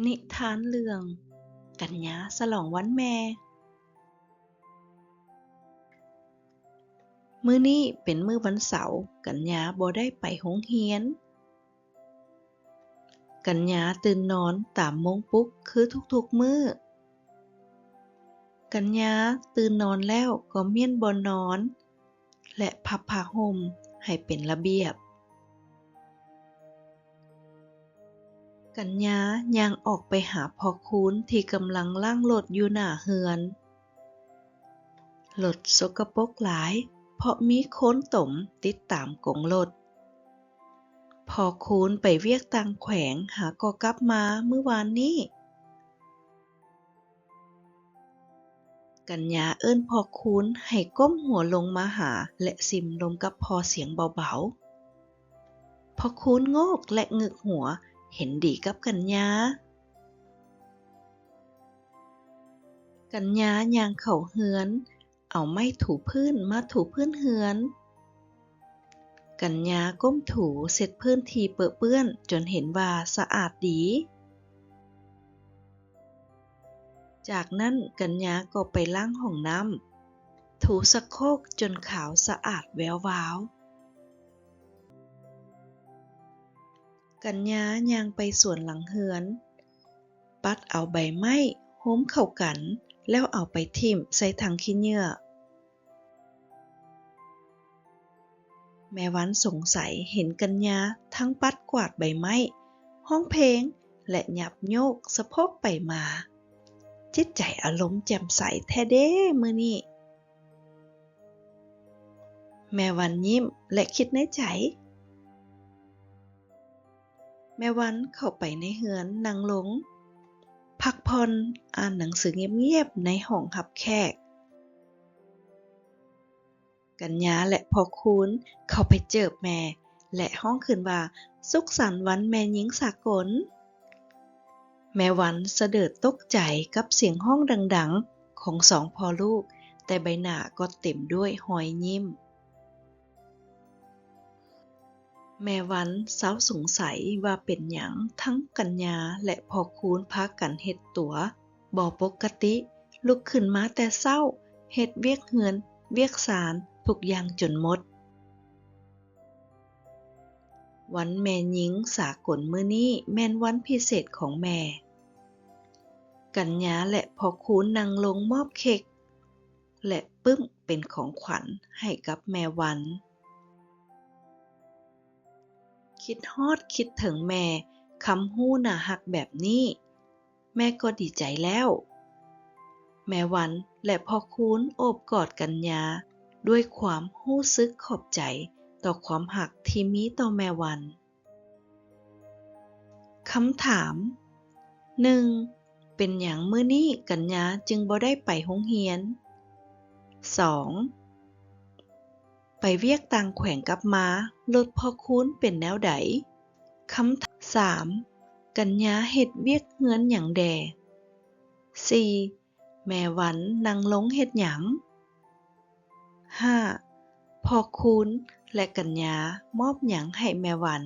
นิทานเรื่องกัญญาฉลองวันแม่มื้อนี้เป็นมื้อวันเสาร์กัญญาบ่ได้ไปโรงเรียนกัญญาตื่นนอนตามโมงปลุกคือทุกๆมื้อกัญญาตื่นนอนแล้วก็เมียนบ่นอนและพับผ้าห่มให้เป็นระเบียบกัญญาย่างออกไปหาพ่อคูณที่กำลังล้างรถอยู่หน้าเรือนรถสกปรกหลายเพราะมีโคลนตมติดตามกงรถพอคูณไปเวียกต่างแขวงหาก็กลับมาเมื่อวานนี้กัญญาเอิ้นพอคูณให้ก้มหัวลงมาหาและสิมลงกับพอเสียงเบาๆพอคูณโงกและงึกหัวเห็นดีกับกัญญากัญญาย่างเข้าเรือนเอาไม้ถูพื้นมาถูพื้นเรือนกัญญาก้มถูเช็ดพื้นที่เปื้อนจนเห็นว่าสะอาดดีจากนั้นกัญญาก็ไปล้างห้องน้ำถูชักโครกจนขาวสะอาดแวววาวกัญญาย่างไปสวนหลังเรือนปัดเอาใบไม้โห้มเข้ากันแล้วเอาไปทิ่มใส่ถังขี้เหงื่อแม่วันสงสัยเห็นกัญญาทั้งปัดกวาดใบไม้ห้องเพลงและหยับโยกสะโพกไปมาจิตใจอารมณ์แจ่มใสแท้เด้มื้อนี้แม่วันยิ้มและคิดในใจแม่วันเข้าไปในเรือนนั่งลงพักผ่อนอ่านหนังสือเงียบๆในห้องรับแขกกัญญาและพ่อคูณเข้าไปเจิบแม่และห้องขึ้นว่าสุขสันต์วันแม่หญิงสากลแม่วันสะเดิดตกใจกับเสียงห้องดังๆของสองพ่อลูกแต่ใบหน้าก็เต็มด้วยรอยยิ้มแม่วันเซาสงสัยว่าเป็นหยังทั้งกัญญาและพ่อคูณพากันเฮ็ดตัวบ่ปกติลุกขึ้นมาแต่เช้าเฮ็ดเวียกเรือนเวียกศาลทุกอย่างจนหมดวันแม่หญิงสากลมื้อนี้แม่นวันพิเศษของแม่กัญญาและพ่อคูณนั่งลงมอบเค้กและปึ้มเป็นของขวัญให้กับแม่วันคิดฮอดคิดถึงแม่คำฮู้น่ารักแบบนี้แม่ก็ดีใจแล้วแม่วันและพ่อคูณโอบกอดกัญญาด้วยความรู้สึกขอบใจต่อความรักที่มีต่อแม่วันคำถาม 1. เป็นหยังมื้อนี้กัญญาจึงบ่ได้ไปโรงเรียน 2. ไปเวียกต่างแขวงกลับมารถพ่อคูณเป็นแนวใดคำถาม 3. กัญญาเฮ็ดเวียกเรือนหยังแด่ 4. แม่วันนั่งลงเฮ็ดหยัง 5. พ่อคูณและกัญญามอบหยังให้แม่วัน